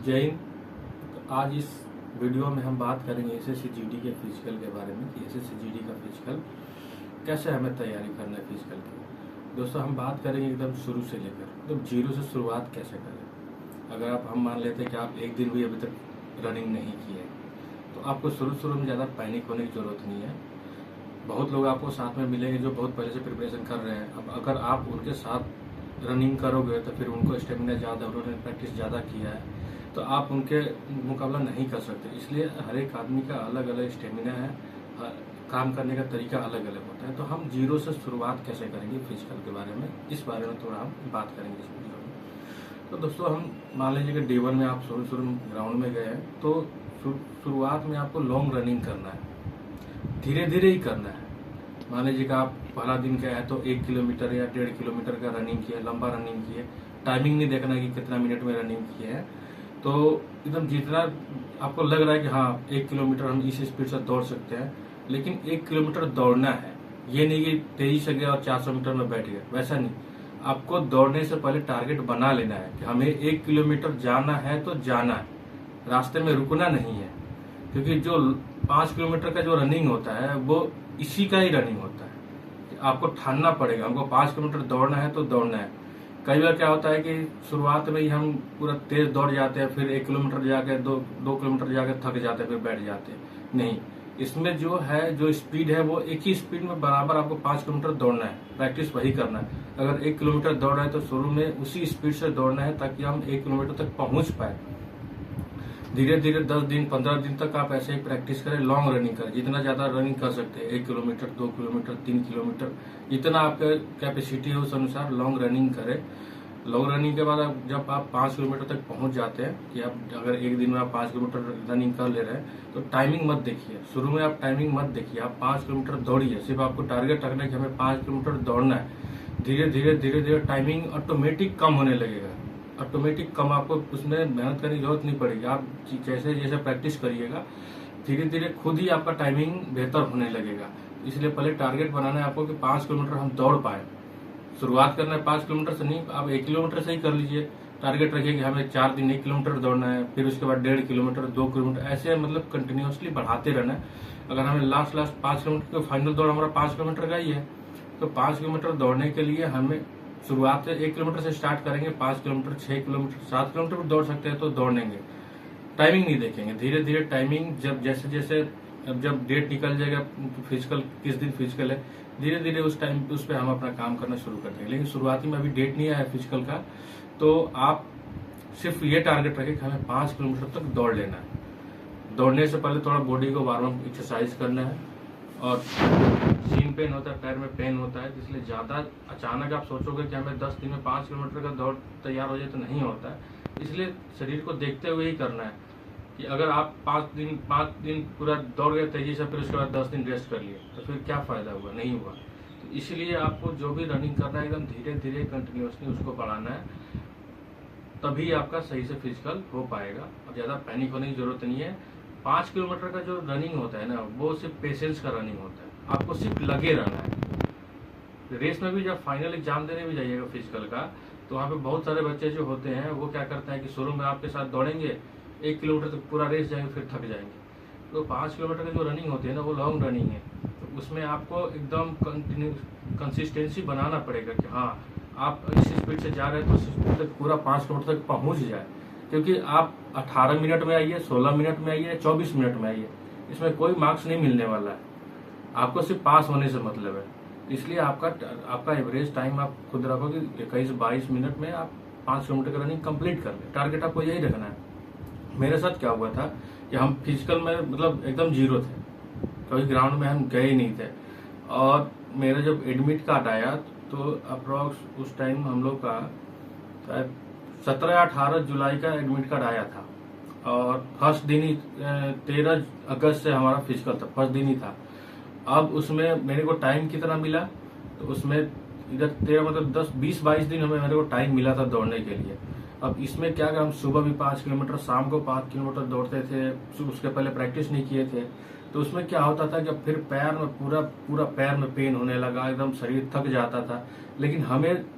जय हिंद। तो आज इस वीडियो में हम बात करेंगे एसएससी-जीडी के फिजिकल के बारे में कि एसएससी-जीडी का फिजिकल कैसे हमें तैयारी करना है फिजिकल की। दोस्तों हम बात करेंगे एकदम शुरू से लेकर एकदम जीरो से शुरुआत कैसे करें। अगर हम मान लेते हैं कि आप एक दिन भी अभी तक रनिंग नहीं की है तो आपको शुरू में ज़्यादा पैनिक होने की ज़रूरत नहीं है। बहुत लोग आपको साथ में मिलेंगे जो बहुत पहले से प्रिपरेशन कर रहे हैं। अब अगर आप उनके साथ रनिंग करोगे तो फिर उनको स्टेमिना ज़्यादा, उन्होंने प्रैक्टिस ज़्यादा किया है तो आप उनके मुकाबला नहीं कर सकते। इसलिए हर एक आदमी का अलग अलग स्टेमिना है, काम करने का तरीका अलग अलग होता है। तो हम जीरो से शुरुआत कैसे करेंगे फिजिकल के बारे में, इस बारे में थोड़ा हम बात करेंगे इस वीडियो में। तो दोस्तों हम मान लीजिए कि डे 1 में आप शुरू में ग्राउंड में गए हैं तो शुरुआत में आपको लॉन्ग रनिंग करना है, धीरे धीरे ही करना है। मान लीजिए कि आप पहला दिन गए हैं तो 1 किलोमीटर या 1.5 किलोमीटर का रनिंग किया, लंबा रनिंग किए। टाइमिंग नहीं देखना कि कितना मिनट में रनिंग किए हैं, तो एकदम जितना आपको लग रहा है कि हाँ 1 किलोमीटर हम इस स्पीड से दौड़ सकते हैं, लेकिन 1 किलोमीटर दौड़ना है। ये नहीं कि तेजी से गया और 400 मीटर में बैठ गया, वैसा नहीं। आपको दौड़ने से पहले टारगेट बना लेना है कि हमें 1 किलोमीटर जाना है तो जाना है, रास्ते में रुकना नहीं है। क्योंकि जो 5 किलोमीटर का जो रनिंग होता है वो इसी का ही रनिंग होता है। आपको ठानना पड़ेगा, हमको 5 किलोमीटर दौड़ना है तो दौड़ना है। कई बार क्या होता है कि शुरुआत में ही हम पूरा तेज दौड़ जाते हैं, फिर 1 किलोमीटर जाके दो किलोमीटर जाके थक जाते हैं, फिर बैठ जाते हैं। नहीं, इसमें जो है जो स्पीड है वो एक ही स्पीड में बराबर आपको 5 किलोमीटर दौड़ना है, प्रैक्टिस वही करना है। अगर 1 किलोमीटर दौड़ रहे हैं तो शुरू में उसी स्पीड से दौड़ना है ताकि हम 1 किलोमीटर तक पहुंच पाए। धीरे धीरे 10 दिन 15 दिन तक आप ऐसे ही प्रैक्टिस करें, लॉन्ग रनिंग करें, जितना ज्यादा रनिंग कर सकते हैं, 1 किलोमीटर 2 किलोमीटर 3 किलोमीटर जितना आपका कैपेसिटी है उस अनुसार लॉन्ग रनिंग करें। लॉन्ग रनिंग के बाद जब आप 5 किलोमीटर तक पहुंच जाते हैं कि आप अगर एक दिन में आप 5 किलोमीटर रनिंग कर ले रहे हैं तो टाइमिंग मत देखिए। शुरू में आप टाइमिंग मत देखिए, आप 5 किलोमीटर दौड़िए। सिर्फ आपको टारगेट रखना है कि हमें 5 किलोमीटर दौड़ना है। धीरे धीरे टाइमिंग ऑटोमेटिक कम होने लगेगा। ऑटोमेटिक कम, आपको उसमें मेहनत करने की जरूरत नहीं पड़ेगी। आप जैसे जैसे प्रैक्टिस करिएगा धीरे धीरे खुद ही आपका टाइमिंग बेहतर होने लगेगा। इसलिए पहले टारगेट बनाना है आपको कि 5 किलोमीटर हम दौड़ पाए। शुरुआत करना है 5 किलोमीटर से नहीं, आप 1 किलोमीटर से ही कर लीजिए। टारगेट रखिए कि हमें 4 दिन 1 किलोमीटर दौड़ना है, फिर उसके बाद 1.5 किलोमीटर 2 किलोमीटर, ऐसे मतलब कंटिन्यूसली बढ़ाते रहना है। अगर हमें लास्ट 5 किलोमीटर का फाइनल दौड़ हमारा 5 किलोमीटर का ही है तो 5 किलोमीटर दौड़ने के लिए हमें शुरुआत 1 किलोमीटर से स्टार्ट करेंगे। 5 किलोमीटर 6 किलोमीटर 7 किलोमीटर भी दौड़ सकते हैं तो दौड़ेंगे। टाइमिंग नहीं देखेंगे, धीरे धीरे टाइमिंग जैसे जैसे अब जब डेट निकल जाएगा फिजिकल किस दिन फिजिकल है, धीरे धीरे उस टाइम उस पर हम अपना काम करना शुरू कर देंगे। लेकिन शुरुआती में अभी डेट नहीं आया है फिजिकल का, तो आप सिर्फ ये टारगेट रखें कि हमें 5 किलोमीटर तक दौड़ लेना है। दौड़ने से पहले थोड़ा बॉडी को वार्म अप एक्सरसाइज करना है। और सीन पेन होता है, पैर में पेन होता है, इसलिए ज्यादा अचानक आप सोचोगे कि हमें 10 दिन में 5 किलोमीटर का दौड़ तैयार हो जाए तो नहीं होता है। इसलिए शरीर को देखते हुए ही करना है कि अगर आप 5 दिन पूरा दौड़ गए तेजी से, फिर उसके बाद 10 दिन रेस्ट कर लिए तो फिर क्या फायदा हुआ, नहीं हुआ। तो इसलिए आपको जो भी रनिंग करना है एकदम धीरे धीरे कंटिन्यूसली उसको बढ़ाना है, तभी आपका सही से फिजिकल हो पाएगा। अब ज्यादा पैनिक होने की जरूरत नहीं है। 5 किलोमीटर का जो रनिंग होता है ना वो सिर्फ पेशेंस का रनिंग होता है, आपको सिर्फ लगे रहना है। रेस में भी जब फाइनल एग्जाम देने भी जाइएगा फिजिकल का तो वहाँ पे बहुत सारे बच्चे जो होते हैं वो क्या करते हैं कि शुरू में आपके साथ दौड़ेंगे, 1 किलोमीटर तक पूरा रेस जाएंगे, फिर थक जाएंगे। तो 5 किलोमीटर की जो रनिंग होती है ना वो लॉन्ग रनिंग है, तो उसमें आपको एकदम कंसिस्टेंसी बनाना पड़ेगा कि हाँ आप इस स्पीड से जा रहे हैं तो उस स्पीड तक पूरा 5 किलोमीटर तक पहुंच जाए। क्योंकि आप 18 मिनट में आइए, 16 मिनट में आइए, 24 मिनट में आइए, इसमें कोई मार्क्स नहीं मिलने वाला है। आपको सिर्फ पास होने से मतलब है। इसलिए आपका एवरेज टाइम आप खुद रखो कि 21-22 मिनट में आप 5 किलोमीटर का रनिंग कंप्लीट कर ले। टारगेट आपको यही रखना है। मेरे साथ क्या हुआ था कि हम फिजिकल में मतलब एकदम जीरो थे, कभी ग्राउंड में हम गए ही नहीं थे। और मेरा जब एडमिट कार्ड आया तो अप्रोक्स उस टाइम हम लोग का 17-18 जुलाई का एडमिट कार्ड आया था और फर्स्ट दिन ही 13 अगस्त से हमारा फिजिकल था, फर्स्ट दिन ही था। अब उसमें मेरे को टाइम कितना मिला, तो उसमें इधर 13 मतलब 10-20-22 दिन हमें मेरे को टाइम मिला था दौड़ने के लिए। अब इसमें क्या हम सुबह भी 5 किलोमीटर, शाम को 5 किलोमीटर दौड़ते थे, उसके पहले प्रैक्टिस नहीं किए थे। तो उसमें क्या होता था कि फिर पैर में पूरा पैर में पेन होने लगा, एकदम शरीर थक जाता था। लेकिन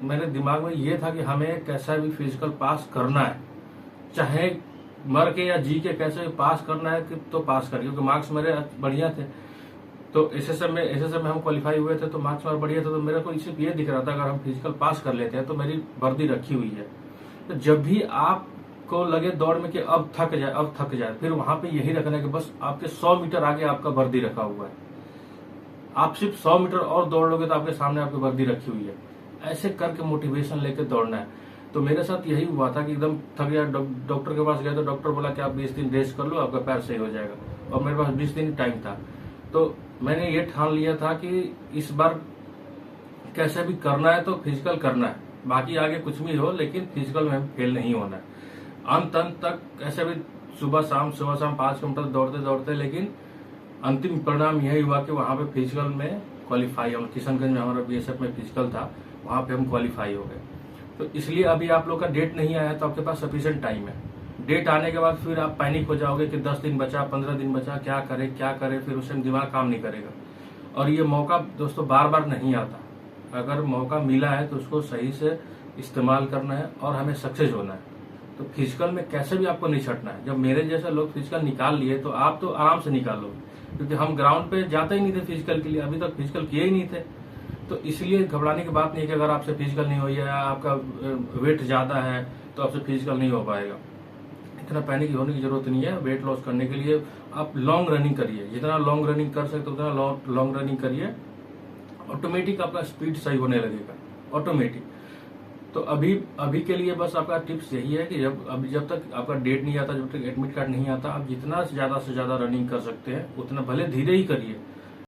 मेरे दिमाग में ये था कि हमें कैसा भी फिजिकल पास करना है, चाहे मर के या जी के कैसे पास करना है कि तो पास कर, क्योंकि मार्क्स मेरे बढ़िया थे। तो एसएसएम में हम क्वालिफाई हुए थे, तो मार्क्स मेरे बढ़िया थे, तो मेरे को सिर्फ ये दिख रहा था अगर हम फिजिकल पास कर लेते हैं तो मेरी वर्दी रखी हुई है। तो जब भी आपको लगे दौड़ में कि अब थक जाए, फिर वहां पे यही रखना है कि बस आपके 100 मीटर आगे आपका वर्दी रखा हुआ है, आप सिर्फ 100 मीटर और दौड़ लोगे तो आपके सामने आपकी वर्दी रखी हुई है। ऐसे करके मोटिवेशन लेके दौड़ना है। तो मेरे साथ यही हुआ था कि एकदम थक गया, डॉक्टर के पास गया तो डॉक्टर बोला कि आप 20 दिन रेस्ट कर लो, आपका पैर सही हो जाएगा, और मेरे पास 20 दिन टाइम था। तो मैंने ये ठान लिया था कि इस बार कैसे भी करना है तो फिजिकल करना है, बाकी आगे कुछ भी हो लेकिन फिजिकल में फेल नहीं होना है। अंत तक कैसे भी सुबह शाम 5 किलोमीटर दौड़ते, लेकिन अंतिम परिणाम यही हुआ कि वहां पे फिजिकल में क्वालिफाई, हम किशनगंज में हमारा बीएसएफ में फिजिकल था, वहां पे हम क्वालिफाई हो गए। तो इसलिए अभी आप लोग का डेट नहीं आया तो आपके पास सफिशिएंट टाइम है। डेट आने के बाद फिर आप पैनिक हो जाओगे कि 10 दिन बचा, 15 दिन बचा, क्या करे, फिर उससे दिमाग काम नहीं करेगा। और ये मौका दोस्तों बार बार नहीं आता, अगर मौका मिला है तो उसको सही से इस्तेमाल करना है और हमें सक्सेस होना है। तो फिजिकल में कैसे भी आपको नहीं छटना है। जब मेरे जैसे लोग फिजिकल निकाल लिए तो आप तो आराम से निकालोगे, क्योंकि हम ग्राउंड पे जाते ही नहीं थे फिजिकल के लिए, अभी तक फिजिकल किए ही नहीं थे। तो इसलिए घबराने की बात नहीं है कि अगर आपसे फिजिकल नहीं हुई है या आपका वेट ज्यादा है तो आपसे फिजिकल नहीं हो पाएगा। इतना पैनिक होने की जरूरत नहीं है। वेट लॉस करने के लिए आप लॉन्ग रनिंग करिए, जितना लॉन्ग रनिंग कर सकते उतना लॉन्ग रनिंग करिए, ऑटोमेटिक आपका स्पीड सही होने लगेगा, ऑटोमेटिक। तो अभी के लिए बस आपका टिप्स यही है कि जब तक आपका डेट नहीं आता, जब तक एडमिट कार्ड नहीं आता, आप जितना ज्यादा से ज्यादा रनिंग कर सकते हैं उतना, भले धीरे ही करिए,